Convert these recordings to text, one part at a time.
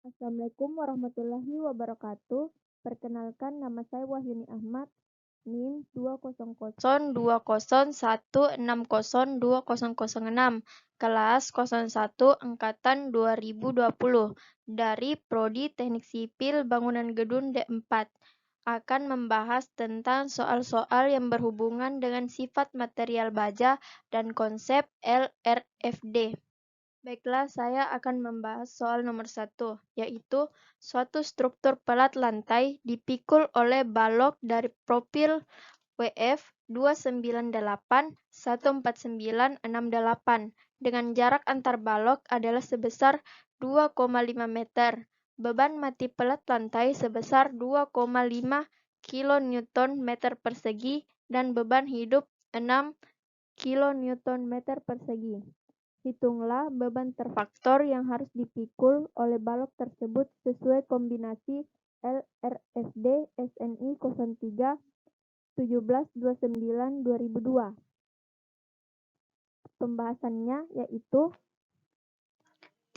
Assalamualaikum warahmatullahi wabarakatuh. Perkenalkan, nama saya Wahyuni Ahmad, NIM 20020162006, kelas 01 angkatan 2020, dari Prodi Teknik Sipil Bangunan Gedung D4, akan membahas tentang soal-soal yang berhubungan dengan sifat material baja dan konsep LRFD. Baiklah, saya akan membahas soal nomor 1, yaitu suatu struktur pelat lantai dipikul oleh balok dari profil WF 298-14968 dengan jarak antar balok adalah sebesar 2,5 meter. Beban mati pelat lantai sebesar 2,5 kN meter persegi dan beban hidup 6 kN meter persegi. Hitunglah beban terfaktor yang harus dipikul oleh balok tersebut sesuai kombinasi LRFD SNI 03 1729 2002. Pembahasannya yaitu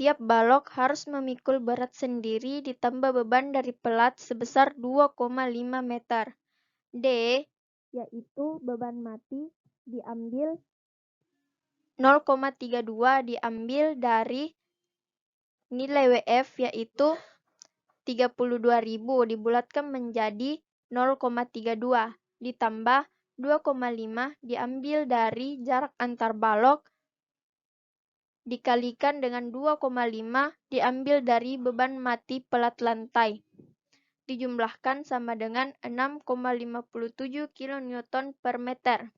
tiap balok harus memikul berat sendiri ditambah beban dari pelat sebesar 2,5 meter. D yaitu beban mati diambil 0,32 diambil dari nilai WF yaitu 32.000 dibulatkan menjadi 0,32 ditambah 2,5 diambil dari jarak antar balok dikalikan dengan 2,5 diambil dari beban mati pelat lantai. Dijumlahkan sama dengan 6,57 kN per meter.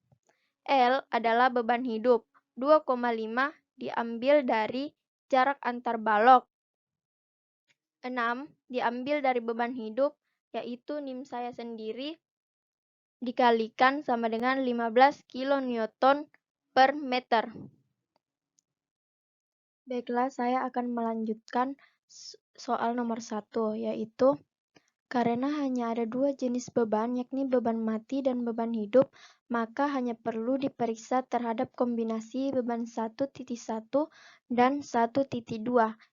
L adalah beban hidup. 2,5 diambil dari jarak antar balok. 6 diambil dari beban hidup, yaitu NIM saya sendiri, dikalikan sama dengan 15 kN per meter. Baiklah, saya akan melanjutkan soal nomor 1, yaitu karena hanya ada dua jenis beban, yakni beban mati dan beban hidup, maka hanya perlu diperiksa terhadap kombinasi beban 1.1 dan 1.2,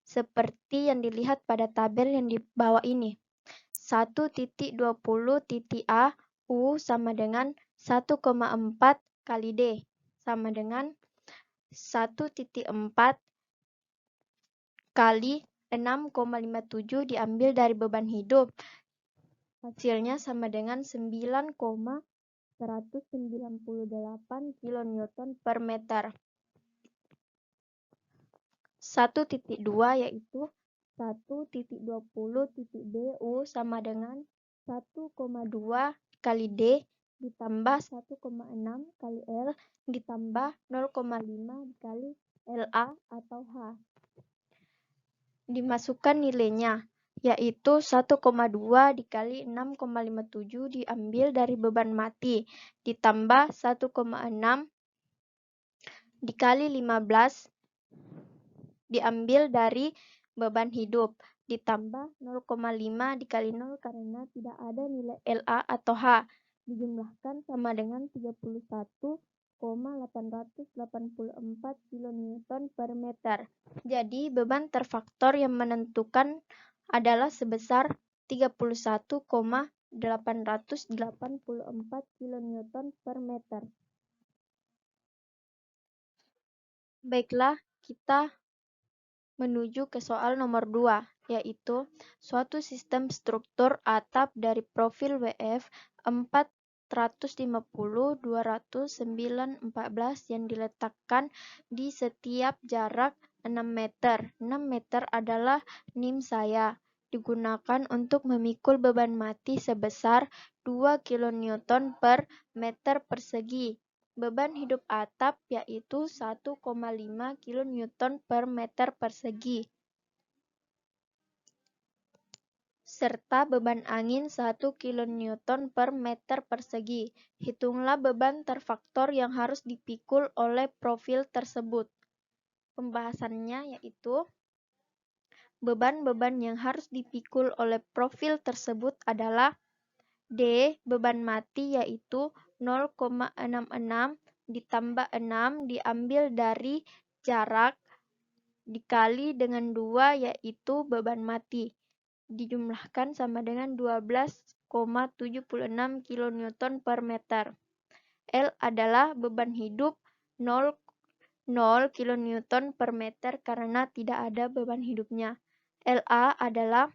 seperti yang dilihat pada tabel yang di bawah ini. 1.20.A U sama dengan 1,4 kali D, sama dengan 1.4 kali 6,57 diambil dari beban hidup. Hasilnya sama dengan 9,198 kN per meter. 1.2 yaitu 1.20.DU sama dengan 1,2 kali D ditambah 1,6 kali L ditambah 0,5 kali LA atau H. Dimasukkan nilainya, yaitu 1,2 dikali 6,57 diambil dari beban mati, ditambah 1,6 dikali 15 diambil dari beban hidup, ditambah 0,5 dikali 0 karena tidak ada nilai LA atau H, dijumlahkan sama dengan 31,884 kN per meter. Jadi beban terfaktor yang menentukan adalah sebesar 31,884 kN per meter. Baiklah, kita menuju ke soal nomor 2, yaitu suatu sistem struktur atap dari profil WF 450/200/914 yang diletakkan di setiap jarak 6 meter. 6 meter adalah NIM saya. Digunakan untuk memikul beban mati sebesar 2 kN per meter persegi. Beban hidup atap yaitu 1,5 kN per meter persegi. Serta beban angin 1 kN per meter persegi. Hitunglah beban terfaktor yang harus dipikul oleh profil tersebut. Pembahasannya yaitu beban-beban yang harus dipikul oleh profil tersebut adalah D. Beban mati yaitu 0,66 ditambah 6 diambil dari jarak dikali dengan 2 yaitu beban mati. Dijumlahkan sama dengan 12,76 kN per meter. L adalah beban hidup 0 kN per meter karena tidak ada beban hidupnya. LA adalah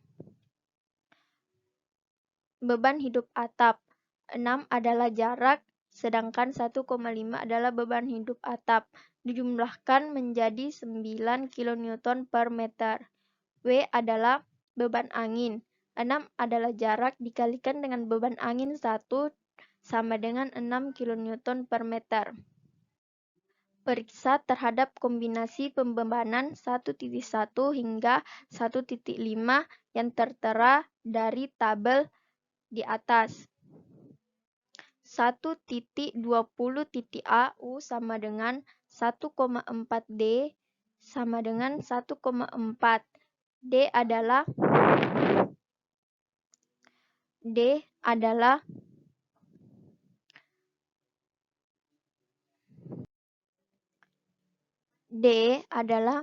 beban hidup atap. 6 adalah jarak, sedangkan 1,5 adalah beban hidup atap. Dijumlahkan menjadi 9 kN per meter. W adalah beban angin. 6 adalah jarak dikalikan dengan beban angin 1 sama dengan 6 kN per meter. Periksa terhadap kombinasi pembebanan 1.1 hingga 1.5 yang tertera dari tabel di atas. 1.20.A U sama dengan 1,4 D sama dengan 1,4. D adalah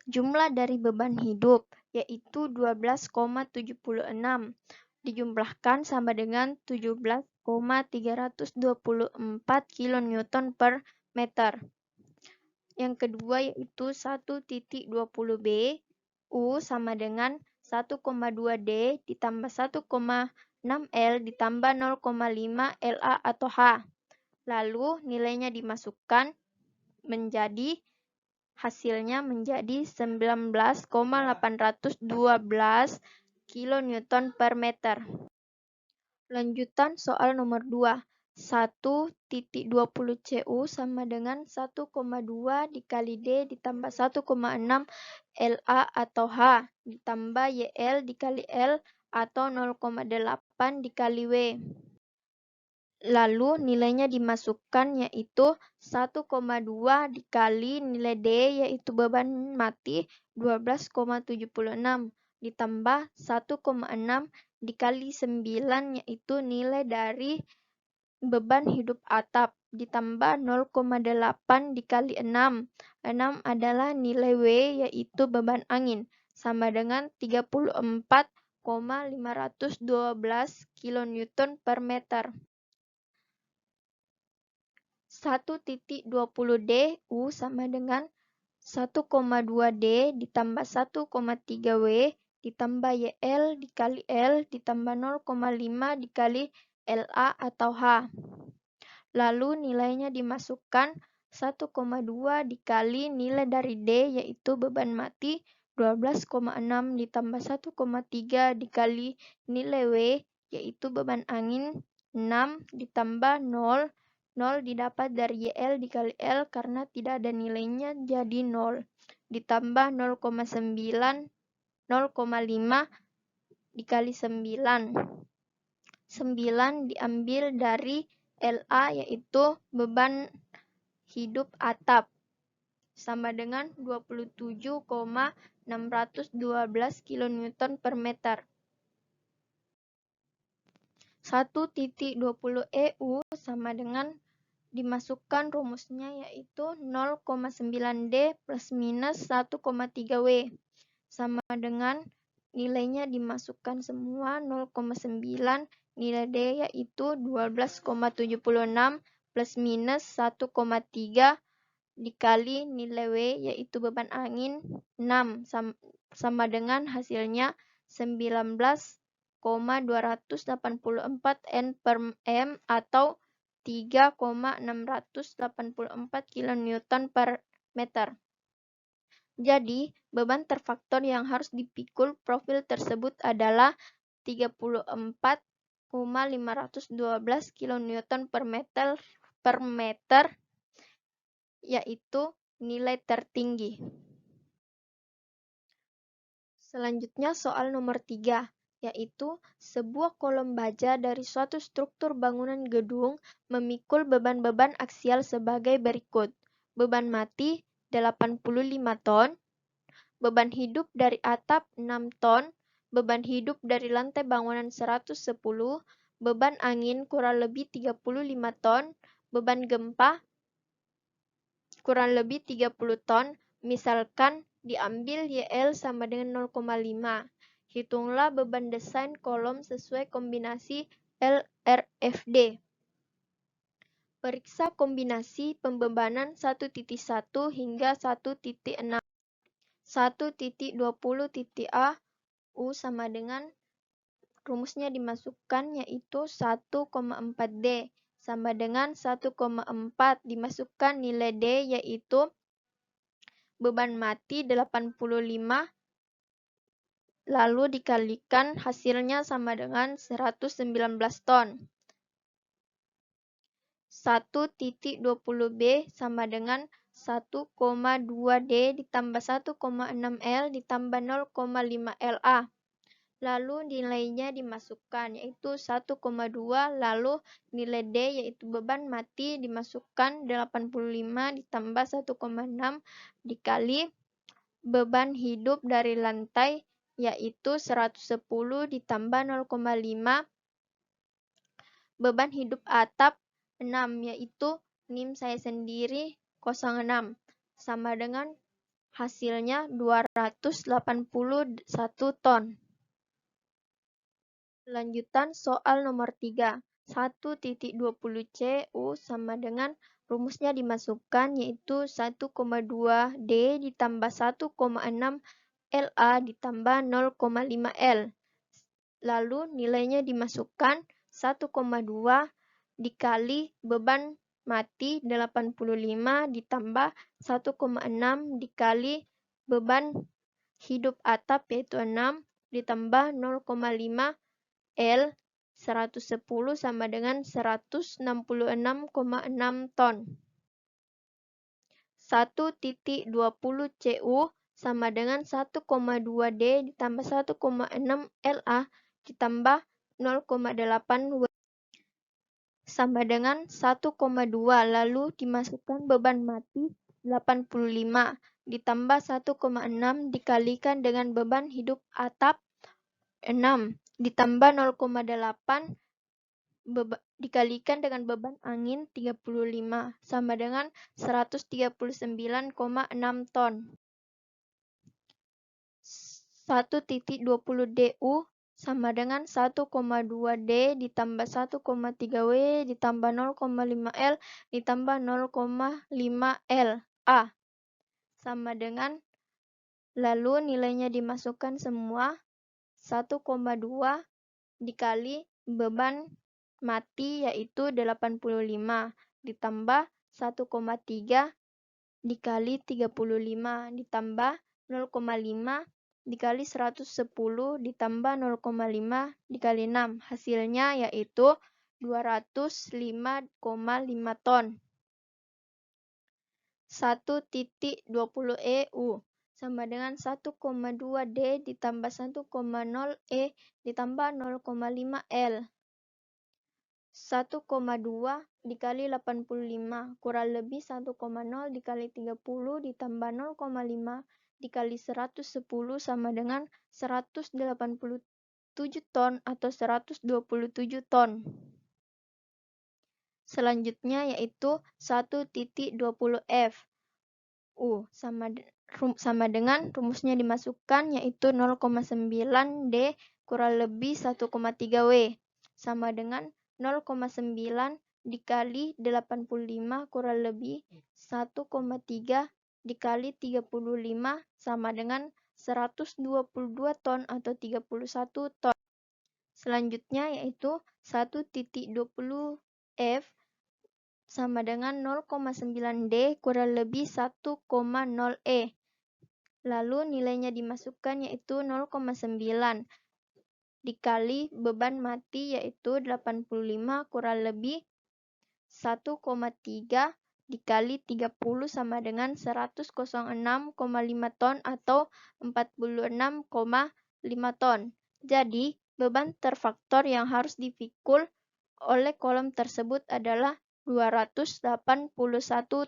jumlah dari beban hidup, yaitu 12,76, dijumlahkan sama dengan 17,324 kN per meter. Yang kedua yaitu 1.20 B, U sama dengan 1,2 D ditambah 1,6 L ditambah 0,5 LA atau H. Lalu nilainya dimasukkan hasilnya menjadi 19,812 kN per meter. Lanjutan soal nomor 2. 1.20 CU sama dengan 1,2 dikali D ditambah 1,6 LA atau H ditambah YL dikali L atau 0,8 dikali W. Lalu nilainya dimasukkan yaitu 1,2 dikali nilai D yaitu beban mati 12,76 ditambah 1,6 dikali 9 yaitu nilai dari beban hidup atap ditambah 0,8 dikali 6. 6 adalah nilai W yaitu beban angin sama dengan 34,512 kN per meter. 1.20 D U sama dengan 1,2 D ditambah 1,3 W ditambah YL dikali L ditambah 0,5 dikali LA atau H. Lalu nilainya dimasukkan 1,2 dikali nilai dari D yaitu beban mati 12,6 ditambah 1,3 dikali nilai W yaitu beban angin 6 ditambah 0 didapat dari YL dikali L karena tidak ada nilainya jadi 0. Ditambah 0,5 dikali 9. 9 diambil dari LA yaitu beban hidup atap sama dengan 27,612 kN per meter. 1.20 EU sama dengan dimasukkan rumusnya yaitu 0,9 D plus minus 1,3 W sama dengan nilainya dimasukkan semua 0,9 nilai D yaitu 12,76 plus minus 1,3 dikali nilai W yaitu beban angin 6 sama dengan hasilnya 19,284 N per M atau 3,684 kN per meter. Jadi, beban terfaktor yang harus dipikul profil tersebut adalah 34,512 kN per meter, yaitu nilai tertinggi. Selanjutnya soal nomor 3, yaitu sebuah kolom baja dari suatu struktur bangunan gedung memikul beban-beban aksial sebagai berikut. Beban mati 85 ton, beban hidup dari atap 6 ton, beban hidup dari lantai bangunan 110, beban angin kurang lebih 35 ton, beban gempa kurang lebih 30 ton, misalkan Diambil YL sama dengan 0,5. Hitunglah beban desain kolom sesuai kombinasi LRFD. Periksa kombinasi pembebanan 1.1 hingga 1.6. 1.20.A U sama dengan rumusnya dimasukkan yaitu 1,4D sama dengan 1,4 dimasukkan nilai D yaitu beban mati 85 lalu dikalikan hasilnya sama dengan 119 ton. 1.20B sama dengan 1,2D ditambah 1,6L ditambah 0,5LA. Lalu nilainya dimasukkan yaitu 1,2 lalu nilai D yaitu beban mati dimasukkan 85 ditambah 1,6 dikali beban hidup dari lantai yaitu 110 ditambah 0,5 beban hidup atap 6 yaitu NIM saya sendiri 06 sama dengan hasilnya 281 ton. Lanjutan soal nomor 3. 1.20C U sama dengan rumusnya dimasukkan yaitu 1,2D ditambah 1,6 LA ditambah 0,5L. Lalu nilainya dimasukkan 1,2 dikali beban mati 85 ditambah 1,6 dikali beban hidup atap yaitu 6 ditambah 0,5 L 110 sama dengan 166,6 ton. 1.20 CU sama dengan 1,2D ditambah 1,6 LA ditambah 0,8 W sama dengan 1,2 lalu dimasukkan beban mati 85 ditambah 1,6 dikalikan dengan beban hidup atap 6 ditambah 0,8 dikalikan dengan beban angin 35 sama dengan 139,6 ton. 1.20 DU sama dengan 1,2D ditambah 1,3W ditambah 0,5L ditambah 0,5L A sama dengan lalu nilainya dimasukkan semua 1,2 dikali beban mati yaitu 85 ditambah 1,3 dikali 35 ditambah 0,5 dikali 110 ditambah 0,5 dikali 6 hasilnya yaitu 205,5 ton. 1.20 EU sama dengan 1,2D ditambah 1,0 E ditambah 0,5 L. 1,2 dikali 85 kurang lebih 1,0 dikali 30 ditambah 0,5 dikali 110 sama dengan 187 ton atau 127 ton. Selanjutnya yaitu 1.20F U sama dengan rumusnya dimasukkan yaitu 0,9D kurang lebih 1,3W sama dengan 0,9 dikali 85 kurang lebih 1,3 dikali 35 sama dengan 122 ton atau 31 ton. Selanjutnya yaitu 1.20F sama dengan 0,9D kurang lebih 1,0E. Lalu nilainya dimasukkan yaitu 0,9 dikali beban mati yaitu 85 kurang lebih 1,3 dikali 30 sama dengan 106,5 ton atau 46,5 ton. Jadi, beban terfaktor yang harus dipikul oleh kolom tersebut adalah 281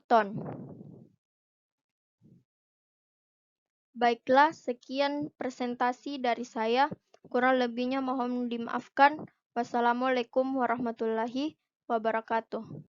ton. Baiklah, sekian presentasi dari saya. Kurang lebihnya mohon dimaafkan. Wassalamualaikum warahmatullahi wabarakatuh.